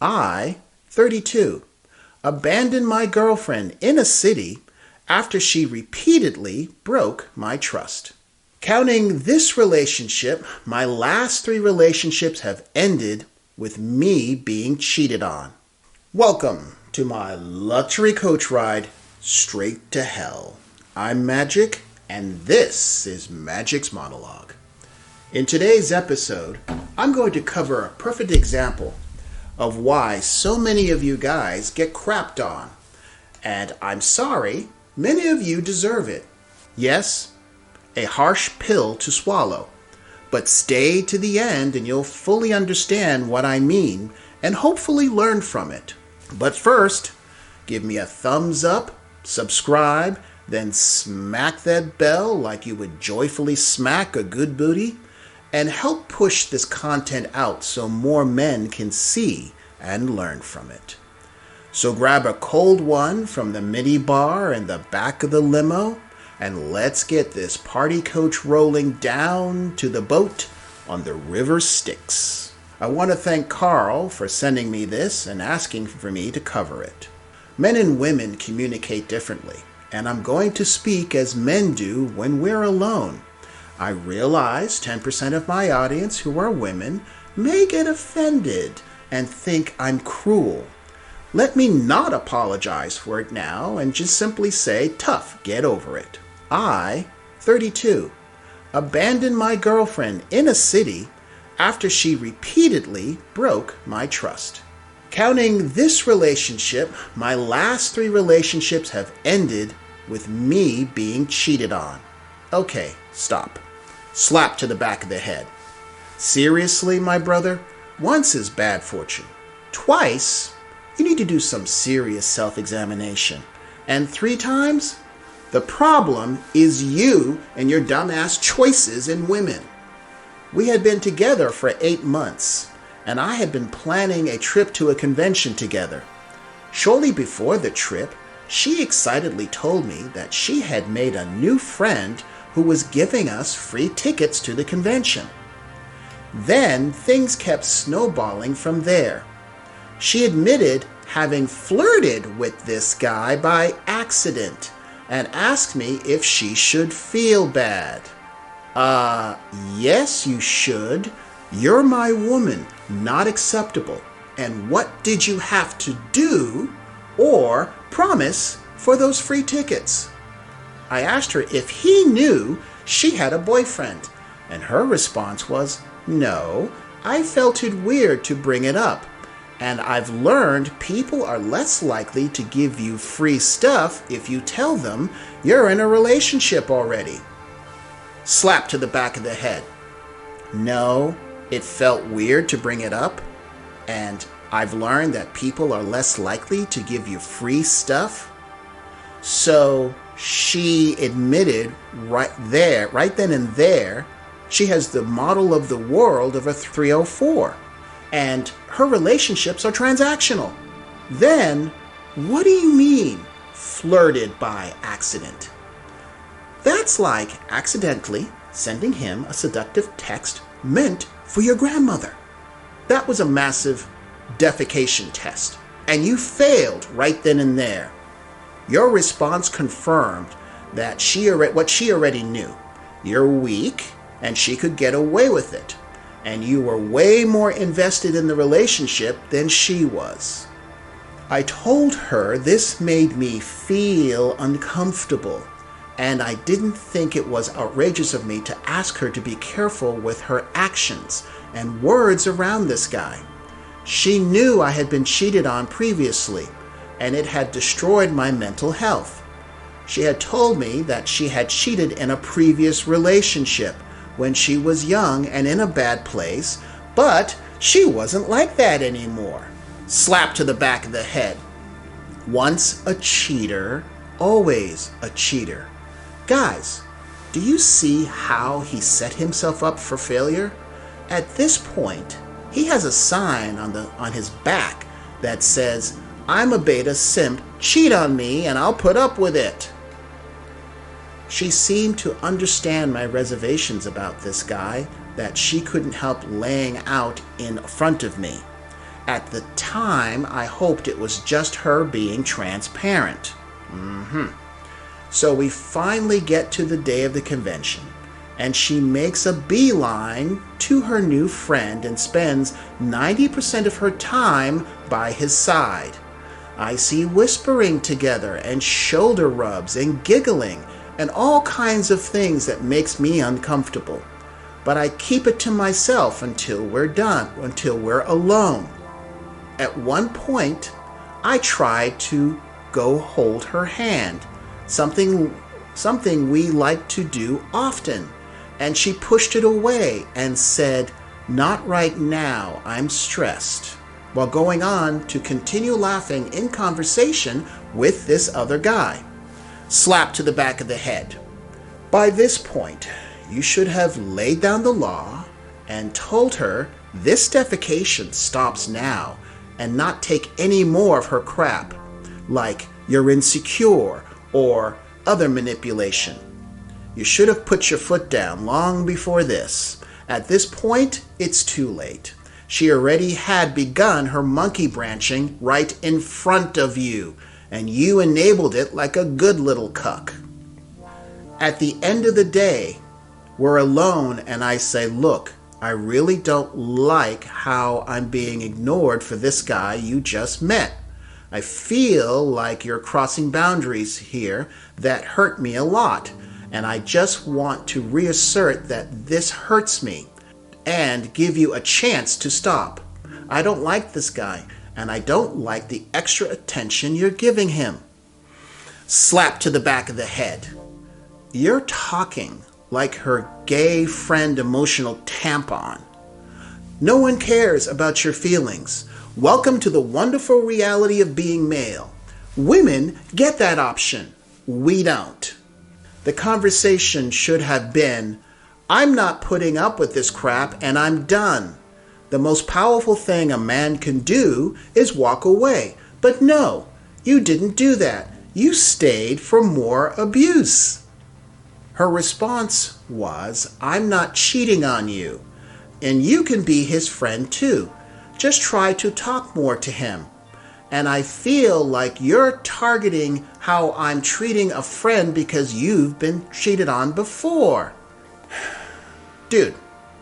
I, 32, abandoned my girlfriend in a city after she repeatedly broke my trust. Counting this relationship, my last 3 relationships have ended with me being cheated on. Welcome to my luxury coach ride straight to hell. I'm Magic, and this is Magic's Monologue. In today's episode, I'm going to cover a perfect example of why so many of you guys get crapped on. And I'm sorry, many of you deserve it. Yes, a harsh pill to swallow. But stay to the end and you'll fully understand what I mean and hopefully learn from it. But first, give me a thumbs up, subscribe, then smack that bell like you would joyfully smack a good booty, and help push this content out so more men can see and learn from it. So grab a cold one from the mini bar in the back of the limo, and let's get this party coach rolling down to the boat on the River Styx. I want to thank Carl for sending me this and asking for me to cover it. Men and women communicate differently, and I'm going to speak as men do when we're alone. I realize 10% of my audience who are women may get offended and think I'm cruel. Let me not apologize for it now and just simply say, tough, get over it. I, 32, abandoned my girlfriend in a city after she repeatedly broke my trust. Counting this relationship, my last 3 relationships have ended with me being cheated on. Okay, stop. Slap to the back of the head. Seriously, my brother? Once is bad fortune. Twice, you need to do some serious self-examination. And 3 times? The problem is you and your dumbass choices in women. We had been together for 8 months, and I had been planning a trip to a convention together. Shortly before the trip, she excitedly told me that she had made a new friend who was giving us free tickets to the convention. Then things kept snowballing from there. She admitted having flirted with this guy by accident and asked me if she should feel bad. Yes, you should. You're my woman, not acceptable. And what did you have to do or promise for those free tickets? I asked her if he knew she had a boyfriend, and her response was, no, I felt it weird to bring it up, and I've learned people are less likely to give you free stuff if you tell them you're in a relationship already. Slap to the back of the head. No, it felt weird to bring it up, and I've learned that people are less likely to give you free stuff. So she admitted right then and there, she has the model of the world of a 304, and her relationships are transactional. Then, what do you mean, flirted by accident? That's like accidentally sending him a seductive text meant for your grandmother. That was a massive defecation test, and you failed right then and there. Your response confirmed that what she already knew. You're weak, and she could get away with it. And you were way more invested in the relationship than she was. I told her this made me feel uncomfortable, and I didn't think it was outrageous of me to ask her to be careful with her actions and words around this guy. She knew I had been cheated on previously, and it had destroyed my mental health. She had told me that she had cheated in a previous relationship when she was young and in a bad place, but she wasn't like that anymore. Slap to the back of the head. Once a cheater, always a cheater. Guys, do you see how he set himself up for failure? At this point, he has a sign on his back that says, I'm a beta simp, cheat on me and I'll put up with it. She seemed to understand my reservations about this guy that she couldn't help laying out in front of me. At the time, I hoped it was just her being transparent. So we finally get to the day of the convention, and she makes a beeline to her new friend and spends 90% of her time by his side. I see whispering together and shoulder rubs and giggling and all kinds of things that makes me uncomfortable. But I keep it to myself until we're done, until we're alone. At one point, I tried to go hold her hand, something we like to do often, and she pushed it away and said, "Not right now, I'm stressed," while going on to continue laughing in conversation with this other guy. Slap to the back of the head. By this point, you should have laid down the law and told her this defecation stops now and not take any more of her crap, like you're insecure or other manipulation. You should have put your foot down long before this. At this point, it's too late. She already had begun her monkey branching right in front of you, and you enabled it like a good little cuck. At the end of the day, we're alone and I say, "Look, I really don't like how I'm being ignored for this guy you just met. I feel like you're crossing boundaries here that hurt me a lot, and I just want to reassert that this hurts me and give you a chance to stop. I don't like this guy, and I don't like the extra attention you're giving him." Slap to the back of the head. You're talking like her gay friend emotional tampon. No one cares about your feelings. Welcome to the wonderful reality of being male. Women get that option. We don't. The conversation should have been, "I'm not putting up with this crap and I'm done." The most powerful thing a man can do is walk away. But no, you didn't do that. You stayed for more abuse. Her response was, "I'm not cheating on you, and you can be his friend too. Just try to talk more to him. And I feel like you're targeting how I'm treating a friend because you've been cheated on before." Dude,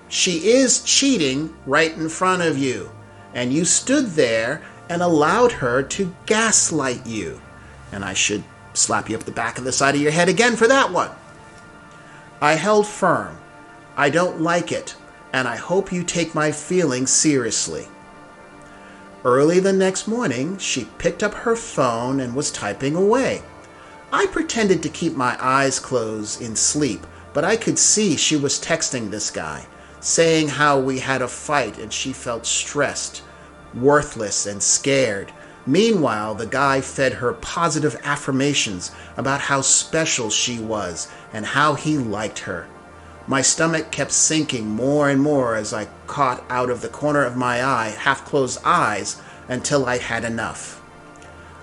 she is cheating right in front of you, and you stood there and allowed her to gaslight you. And I should slap you up the back of the side of your head again for that one. I held firm. I don't like it, and I hope you take my feelings seriously. Early the next morning, she picked up her phone and was typing away. I pretended to keep my eyes closed in sleep, but I could see she was texting this guy, saying how we had a fight and she felt stressed, worthless, and scared. Meanwhile, the guy fed her positive affirmations about how special she was and how he liked her. My stomach kept sinking more and more as I caught out of the corner of my eye half-closed eyes until I had enough.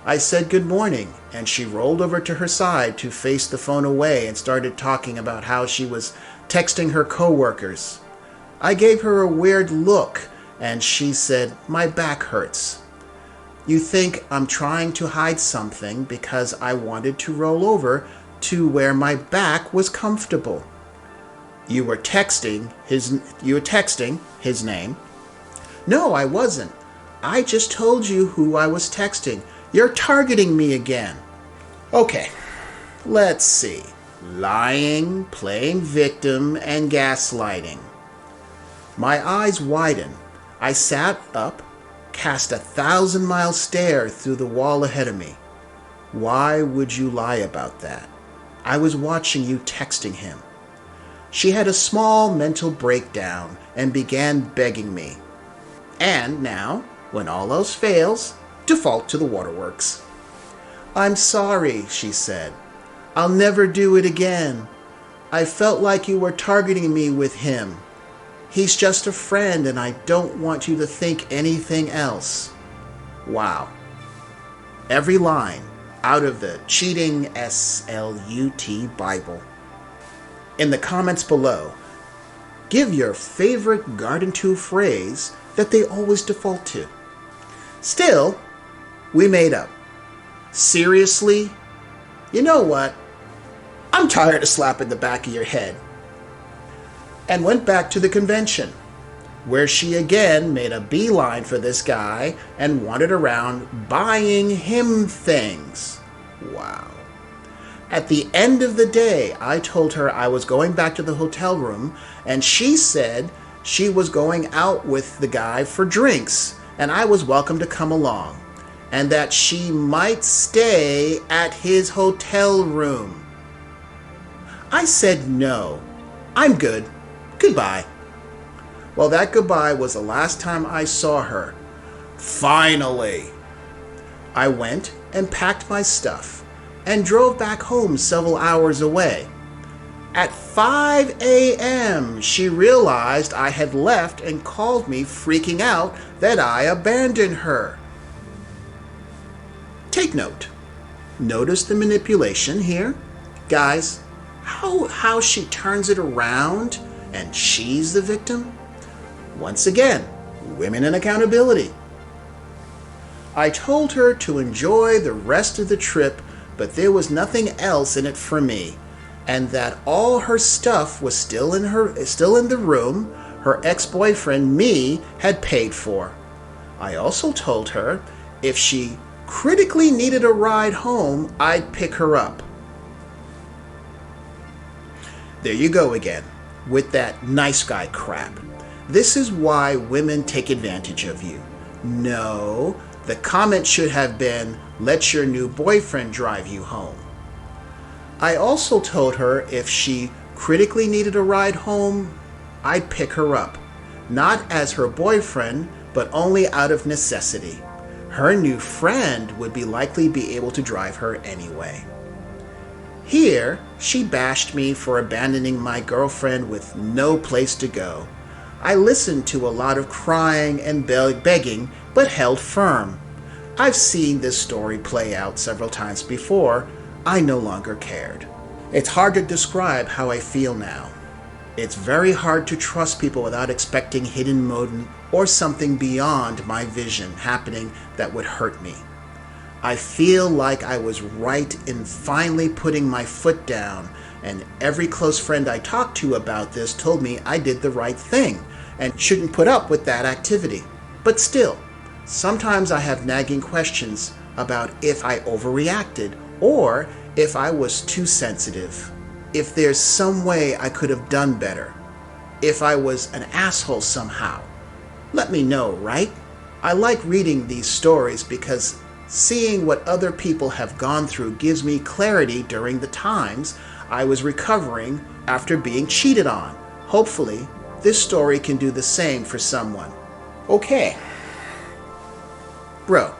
I said good morning, and she rolled over to her side to face the phone away and started talking about how she was texting her coworkers. I gave her a weird look, and she said, "My back hurts." You think I'm trying to hide something because I wanted to roll over to where my back was comfortable. You were texting his name. No, I wasn't. I just told you who I was texting. You're targeting me again. Okay, let's see. Lying, playing victim, and gaslighting. My eyes widened. I sat up, cast 1,000-mile stare through the wall ahead of me. Why would you lie about that? I was watching you texting him. She had a small mental breakdown and began begging me. And now, when all else fails, default to the waterworks. "I'm sorry," she said. "I'll never do it again. I felt like you were targeting me with him. He's just a friend and I don't want you to think anything else." Wow. Every line out of the Cheating SLUT Bible. In the comments below, give your favorite garden tool phrase that they always default to. Still, we made up. Seriously? You know what? I'm tired of slapping the back of your head. And went back to the convention, where she again made a beeline for this guy and wandered around buying him things. Wow. At the end of the day, I told her I was going back to the hotel room, and she said she was going out with the guy for drinks, and I was welcome to come along, and that she might stay at his hotel room. I said no. I'm good. Goodbye. Well, that goodbye was the last time I saw her. Finally. I went and packed my stuff and drove back home several hours away. At 5 a.m., she realized I had left and called me, freaking out that I abandoned her. Take note. Notice the manipulation here? Guys, how she turns it around and she's the victim? Once again, women and accountability. I told her to enjoy the rest of the trip, but there was nothing else in it for me, and that all her stuff was still in the room her ex-boyfriend, me, had paid for. I also told her if she critically needed a ride home, I'd pick her up. There you go again, with that nice guy crap. This is why women take advantage of you. No, the comment should have been, let your new boyfriend drive you home. I also told her if she critically needed a ride home, I'd pick her up. Not as her boyfriend, but only out of necessity. Her new friend would likely be able to drive her anyway. Here, she bashed me for abandoning my girlfriend with no place to go. I listened to a lot of crying and begging, but held firm. I've seen this story play out several times before. I no longer cared. It's hard to describe how I feel now. It's very hard to trust people without expecting hidden motive or something beyond my vision happening that would hurt me. I feel like I was right in finally putting my foot down, and every close friend I talked to about this told me I did the right thing and shouldn't put up with that activity. But still, sometimes I have nagging questions about if I overreacted or if I was too sensitive, if there's some way I could have done better, if I was an asshole somehow. Let me know, right? I like reading these stories because seeing what other people have gone through gives me clarity during the times I was recovering after being cheated on. Hopefully, this story can do the same for someone. Okay. Bro,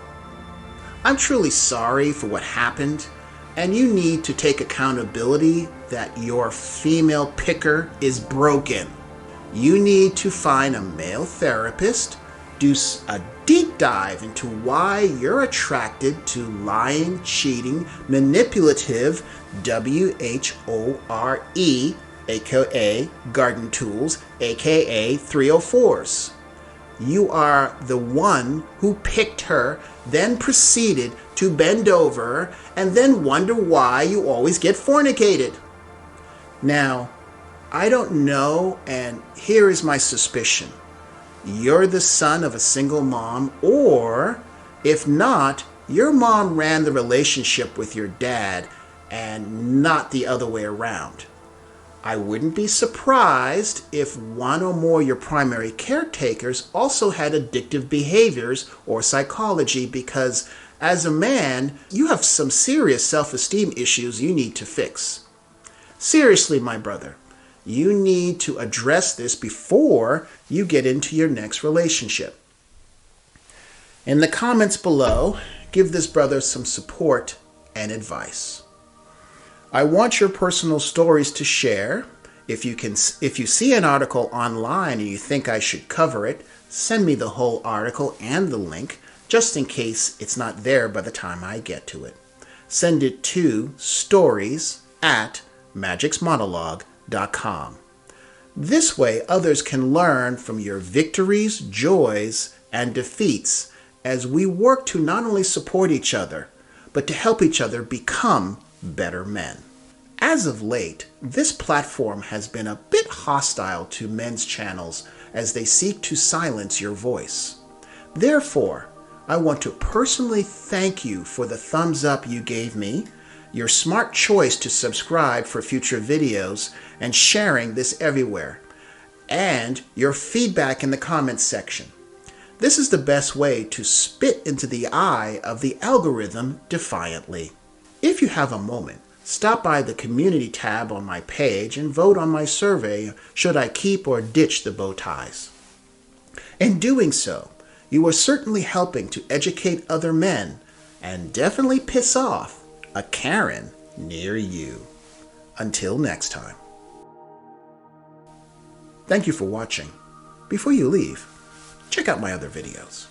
I'm truly sorry for what happened, and you need to take accountability that your female picker is broken. You need to find a male therapist, do a deep dive into why you're attracted to lying, cheating, manipulative, WHORE, aka garden tools, aka 304s. You are the one who picked her, then proceeded to bend over, and then wonder why you always get fornicated. Now, I don't know, and here is my suspicion. You're the son of a single mom, or if not, your mom ran the relationship with your dad and not the other way around. I wouldn't be surprised if one or more of your primary caretakers also had addictive behaviors or psychology, because as a man, you have some serious self-esteem issues you need to fix. Seriously, my brother, you need to address this before you get into your next relationship. In the comments below, give this brother some support and advice. I want your personal stories to share. If you see an article online and you think I should cover it, send me the whole article and the link, just in case it's not there by the time I get to it. Send it to stories@magicsmonologue.com. This way others can learn from your victories, joys, and defeats, as we work to not only support each other, but to help each other become better men. As of late, this platform has been a bit hostile to men's channels as they seek to silence your voice. Therefore, I want to personally thank you for the thumbs up you gave me, your smart choice to subscribe for future videos, and sharing this everywhere, and your feedback in the comments section. This is the best way to spit into the eye of the algorithm defiantly. If you have a moment, stop by the community tab on my page and vote on my survey, should I keep or ditch the bow ties. In doing so, you are certainly helping to educate other men and definitely piss off a Karen near you. Until next time. Thank you for watching. Before you leave, check out my other videos.